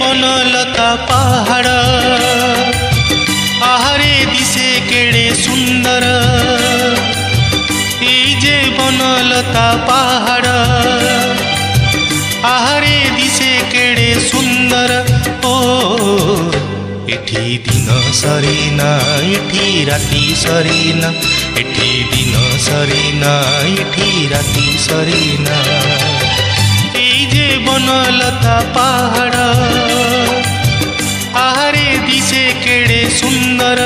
बनलता पहाड़ आहारे दिसे केड़े सुंदर जे बनलता पहाड़ आहारे दिसे केड़े सुंदर ओ एठी दिन सरीना एठी राती सरीना एठी दिन सरीना एठी राती सरीना जे बनलता पहाड़ आहारे दिसे केड़े सुंदर।